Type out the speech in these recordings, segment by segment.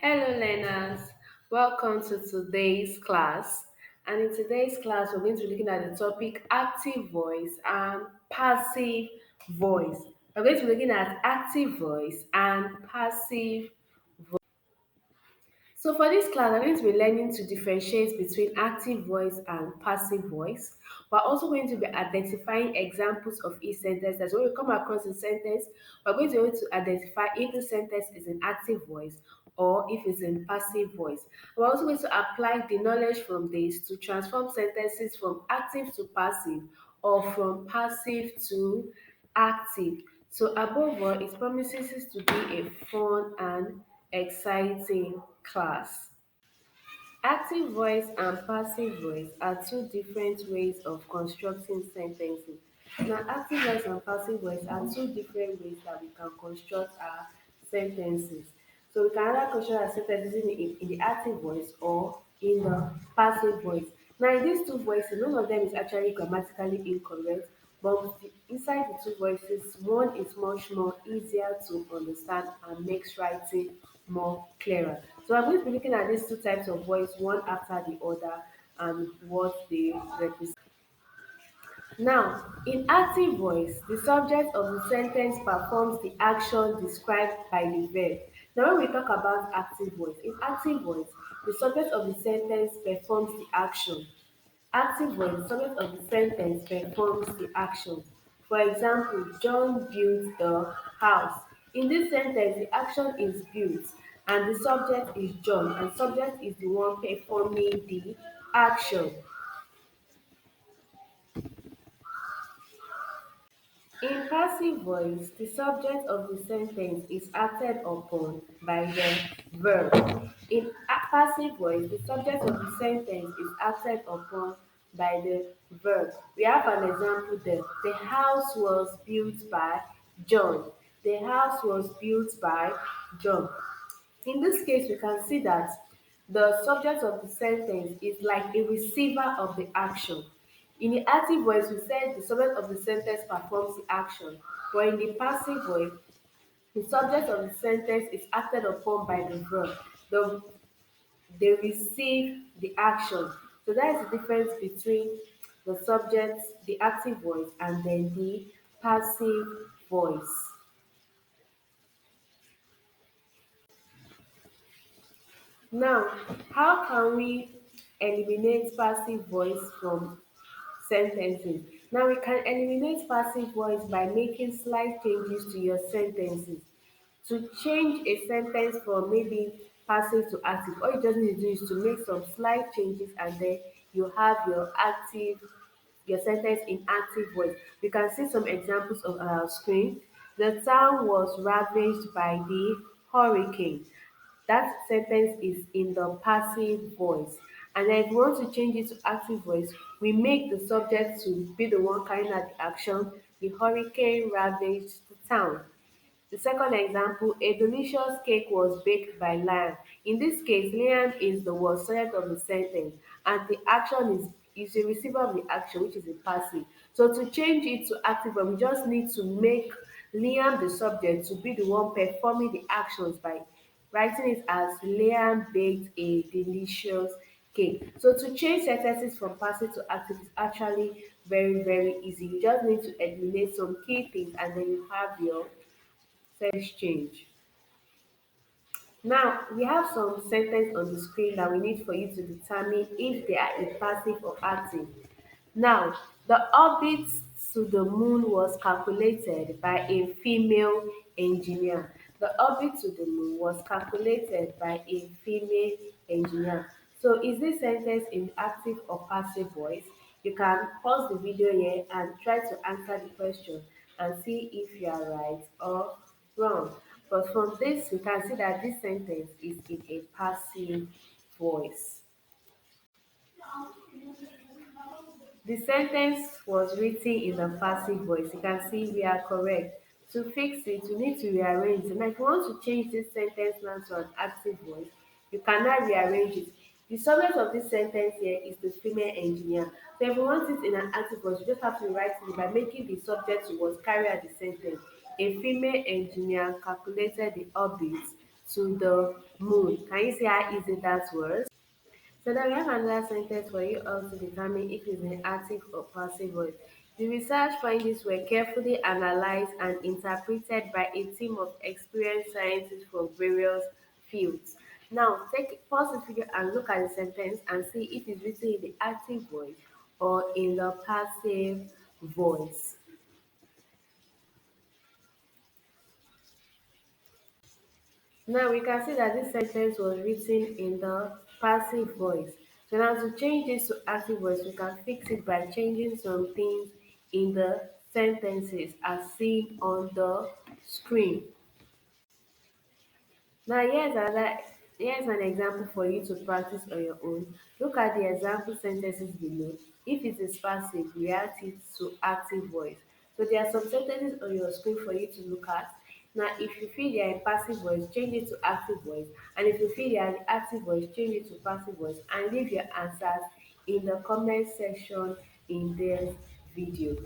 Hello, learners. Welcome to today's class. And in today's class, we're going to be looking at the topic active voice and passive voice. We're going to be looking at active voice and passive. So for this class, I'm going to be learning to differentiate between active voice and passive voice. We're also going to be identifying examples of each sentence. As when we come across a sentence, we're going to be able to identify if the sentence is in active voice or if it's in passive voice. We're also going to apply the knowledge from this to transform sentences from active to passive or from passive to active. So above all, it promises to be a fun and exciting class. Active voice and passive voice are two different ways of constructing sentences. Now, active voice and passive voice are two different ways that we can construct our sentences. So we can either construct our sentences in the active voice or in the passive voice. Now, in these two voices, none of them is actually grammatically incorrect, but inside the two voices, one is much more easier to understand and makes writing more clearer. So I'm going to be looking at these two types of voice one after the other and what they represent. Now, in active voice, the subject of the sentence performs the action described by the verb. Now, when we talk about active voice, in active voice, the subject of the sentence performs the action. Active voice, the subject of the sentence performs the action. For example, John built the house. In this sentence, the action is built and the subject is John, and subject is the one performing the action. In passive voice, the subject of the sentence is acted upon by the verb. In passive voice, the subject of the sentence is acted upon by the verb. We have an example there. The house was built by John. The house was built by John. In this case, we can see that the subject of the sentence is like a receiver of the action. In the active voice, we said the subject of the sentence performs the action, but in the passive voice, the subject of the sentence is acted upon by the verb. The, they receive the action. So that is the difference between the subject, the active voice, and then the passive voice. Now, how can we eliminate passive voice from sentences? Now, we can eliminate passive voice by making slight changes to your sentences. To change a sentence from maybe passive to active, all you just need to do is to make some slight changes and then you have your sentence in active voice. You can see some examples on our screen. The town was ravaged by the hurricane. That sentence is in the passive voice. And then if we want to change it to active voice, we make the subject to be the one carrying out the action. The hurricane ravaged the town. The second example, a delicious cake was baked by Liam. In this case, Liam is the word subject of the sentence, and the action is the receiver of the action, which is a passive. So to change it to active, we just need to make Liam the subject to be the one performing the actions by writing it as Liam baked a delicious cake. So to change sentences from passive to active is actually very, very easy. You just need to eliminate some key things and then you have your text change. Now, we have some sentence on the screen that we need for you to determine if they are in passive or active. Now, the orbit to the moon was calculated by a female engineer. The orbit to the moon was calculated by a female engineer. So, is this sentence in active or passive voice? You can pause the video here and try to answer the question and see if you are right or wrong. But from this, we can see that this sentence is in a passive voice. The sentence was written in the passive voice. You can see we are correct. To fix it, you need to rearrange it. Now, if you want to change this sentence now to an active voice, you cannot rearrange it. The subject of this sentence here is the female engineer. So if you want it in an active voice, you just have to write it by making the subject to was carry out the sentence. A female engineer calculated the orbit to the moon. Can you see how easy that was? So then we have another sentence for you all to determine if it's an active or passive voice. The research findings were carefully analyzed and interpreted by a team of experienced scientists from various fields. Now, pause this video and look at the sentence and see if it's written in the active voice or in the passive voice. Now we can see that this sentence was written in the passive voice. So now to change this to active voice, we can fix it by changing some things in the sentences as seen on the screen. Now here's an example for you to practice on your own. Look at the example sentences below. If it is passive, react it to active voice. So there are some sentences on your screen for you to look at. Now if you feel they are in passive voice, change it to active voice. And if you feel they are in active voice, change it to passive voice and leave your answers in the comment section in this video.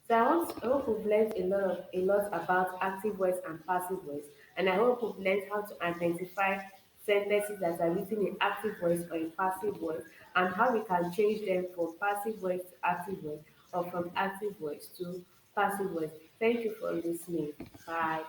So I hope we've learned a lot about active voice and passive voice, and I hope we've learned how to identify sentences that are written in active voice or in passive voice, and how we can change them from passive voice to active voice or from active voice to passive voice. Thank you for listening. Bye.